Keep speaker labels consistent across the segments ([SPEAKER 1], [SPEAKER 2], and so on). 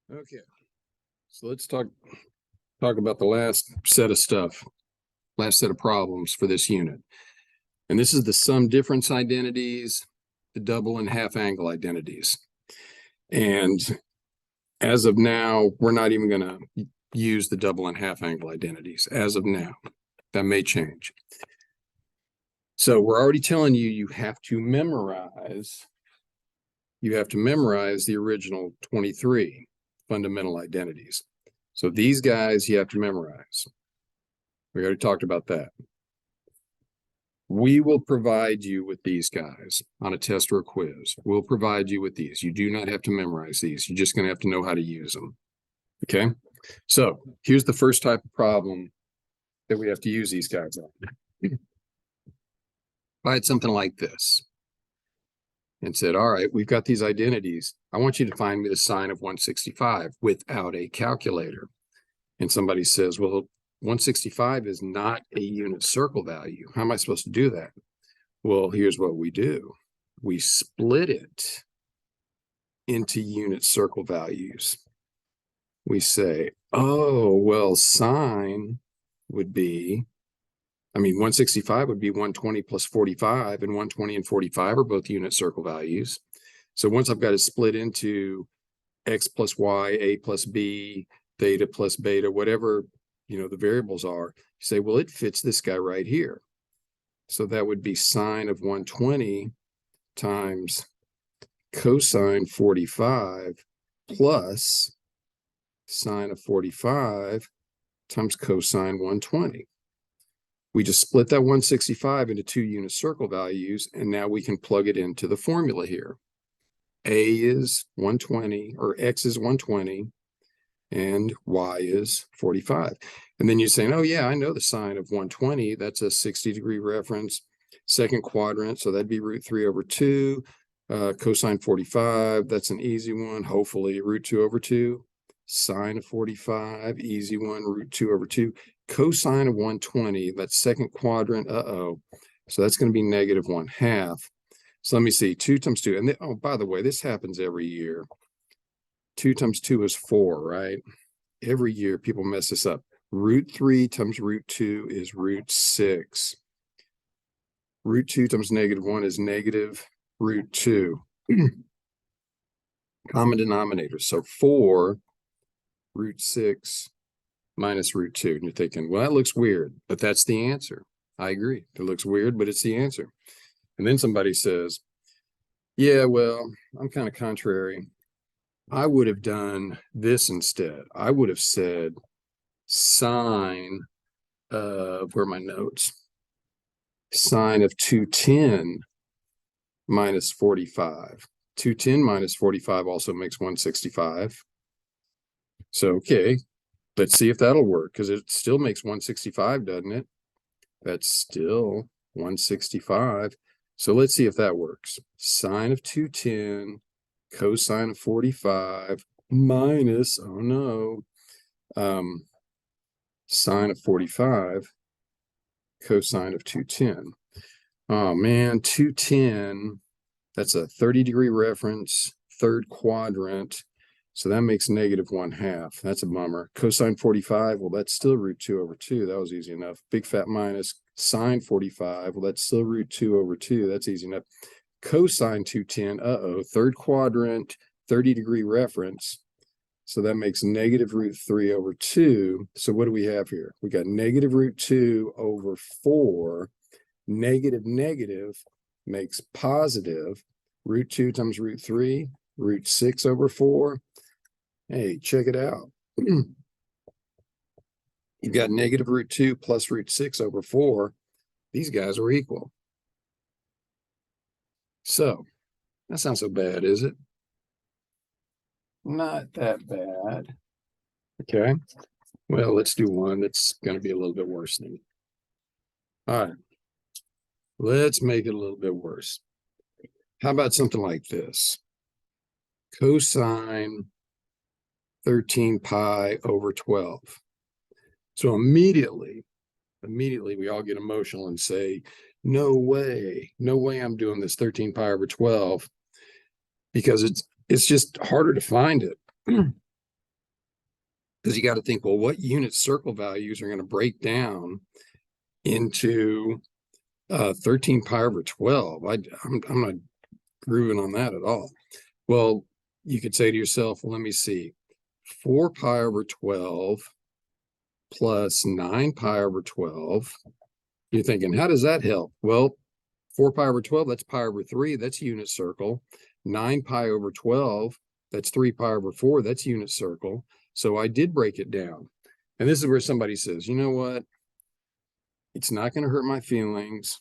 [SPEAKER 1] Okay, so let's talk about the last set of problems for this unit. And this is the sum difference identities, the double and half angle identities. And as of now, we're not even going to use the double and half angle identities as of now. That may change. So we're already telling you, you have to memorize the original 23 fundamental identities. So these guys you have to memorize. We already talked about that. We will provide you with these guys on a test or a quiz. We'll provide you with these. You do not have to memorize these. You're just going to have to know how to use them. Okay? So here's the first type of problem that we have to use these guys on. If I had something like this and said, all right, we've got these identities. I want you to find me the sine of 165 without a calculator. And somebody says, well, 165 is not a unit circle value. How am I supposed to do that? Well, here's what we do. We split it into unit circle values. We say, oh, well, sine would be, 165 would be 120 plus 45, and 120 and 45 are both unit circle values. So once I've got it split into x plus y, a plus b, theta plus beta, whatever, the variables are, you say, well, it fits this guy right here. So that would be sine of 120 times cosine 45 plus sine of 45 times cosine 120. We just split that 165 into two unit circle values, and now we can plug it into the formula here. A is 120, or x is 120, and y is 45. And then you're saying, oh yeah, I know the sine of 120. That's a 60-degree reference, second quadrant, so that'd be root 3 over 2. Cosine 45, that's an easy one, hopefully, root 2 over 2. Sine of 45, easy one, root 2 over 2. Cosine of 120, that's second quadrant, so that's going to be negative 1/2. So let me see, 2 times 2, and oh, by the way, this happens every year. 2 times 2 is 4, right? Every year people mess this up. Root 3 times root 2 is root 6. Root 2 times negative 1 is negative root 2. Common denominator. So 4 root 6 minus root 2. And you're thinking, well, that looks weird, but that's the answer. I agree. It looks weird, but it's the answer. And then somebody says, yeah, well, I'm kind of contrary. I would have done this instead. I would have said sine of, where are my notes? Sine of 210 minus 45. 210 minus 45 also makes 165. So, okay, let's see if that'll work, because it still makes 165, doesn't it? That's still 165. So let's see if that works. Sine of 210 cosine of 45 minus, oh no, sine of 45 cosine of 210. Oh man, 210, that's a 30-degree reference, third quadrant, so that makes negative 1/2. That's a bummer. Cosine 45, well, that's still root 2 over 2. That was easy enough. Big fat minus. Sine 45, well, that's still root 2 over 2. That's easy enough. Cosine 210, third quadrant, 30-degree reference. So that makes negative root 3 over 2. So what do we have here? We got negative root 2 over 4. Negative makes positive. Root 2 times root 3, root 6 over 4. Hey, check it out. You've got negative root 2 plus root 6 over 4. These guys are equal. So, that's not so bad, is it? Not that bad. Okay. Well, let's do one that's going to be a little bit worse than. All right. Let's make it a little bit worse. How about something like this? Cosine 13 pi over 12. So immediately we all get emotional and say, no way I'm doing this 13 pi over 12, because it's just harder to find it. because you got to think, well, what unit circle values are going to break down into 13 pi over 12? I'm not grooving on that at all. Well, you could say to yourself, well, let me see, 4 pi over 12 plus 9 pi over 12. You're thinking, how does that help? Well, 4 pi over 12, that's pi over 3, that's unit circle. 9 pi over 12, that's 3 pi over 4, that's unit circle. So I did break it down. And this is where somebody says, you know what? It's not going to hurt my feelings.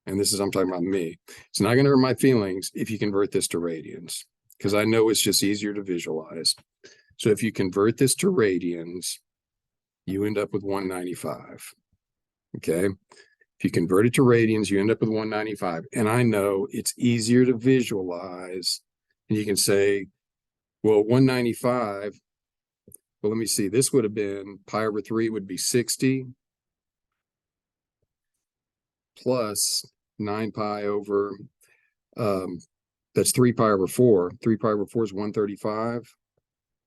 [SPEAKER 1] And this is, I'm talking about me. It's not going to hurt my feelings if you convert this to radians, because I know it's just easier to visualize. So if you convert this to radians, you end up with 195. Okay. If you convert it to radians, you end up with 195. And I know it's easier to visualize. And you can say, well, 195, well, let me see. This would have been pi over 3 would be 60 plus 9 pi over, that's 3 pi over 4. 3 pi over 4 is 135.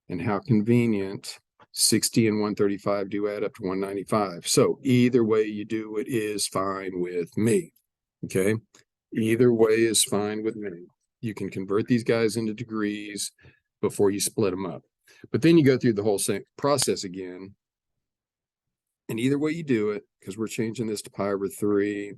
[SPEAKER 1] And how convenient, 60 and 135 do add up to 195. So either way you do it is fine with me. Okay. Either way is fine with me. You can convert these guys into degrees before you split them up. But then you go through the whole same process again. And either way you do it, because we're changing this to pi over 3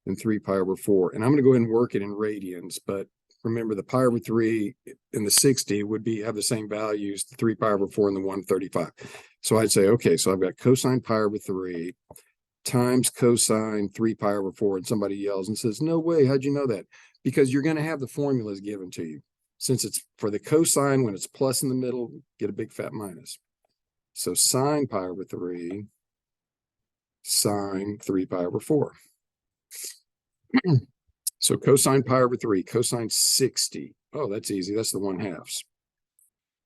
[SPEAKER 1] and 3 pi over 4. And I'm going to go ahead and work it in radians, but remember the pi over 3 and the 60 would be have the same values, the 3 pi over 4 and the 135. So I'd say, okay, so I've got cosine pi over 3 times cosine 3 pi over 4. And somebody yells and says, no way, how'd you know that? Because you're going to have the formulas given to you. Since it's for the cosine, when it's plus in the middle, get a big fat minus. So sine pi over 3, sine 3 pi over 4. So cosine pi over 3, cosine 60. Oh, that's easy. That's the 1/2.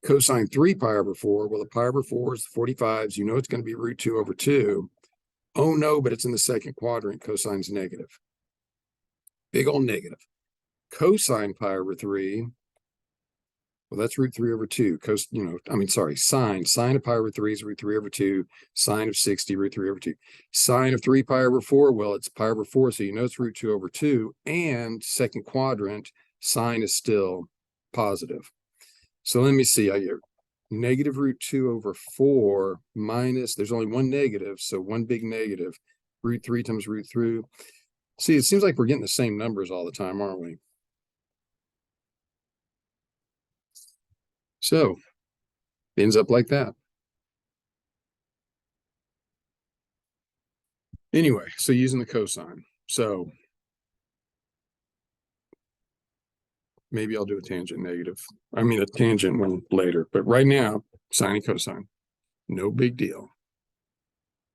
[SPEAKER 1] Cosine 3 pi over 4. Well, the pi over 4 is the 45s. You know it's going to be root 2 over 2. Oh, no, but it's in the second quadrant. Cosine's negative. Big old negative. Cosine pi over 3. Well, that's root 3 over 2. Sine of pi over 3 is root 3 over 2. Sine of 60, root 3 over 2. Sine of 3 pi over 4, well, it's pi over 4, so you know it's root 2 over 2. And second quadrant, sine is still positive. So let me see. I get negative root 2 over 4 minus, there's only one negative, so one big negative. Root 3 times root 3. See, it seems like we're getting the same numbers all the time, aren't we? So it ends up like that. Anyway, so using the cosine. So maybe I'll do a tangent negative. I mean, a tangent one later, but right now, sine and cosine, no big deal.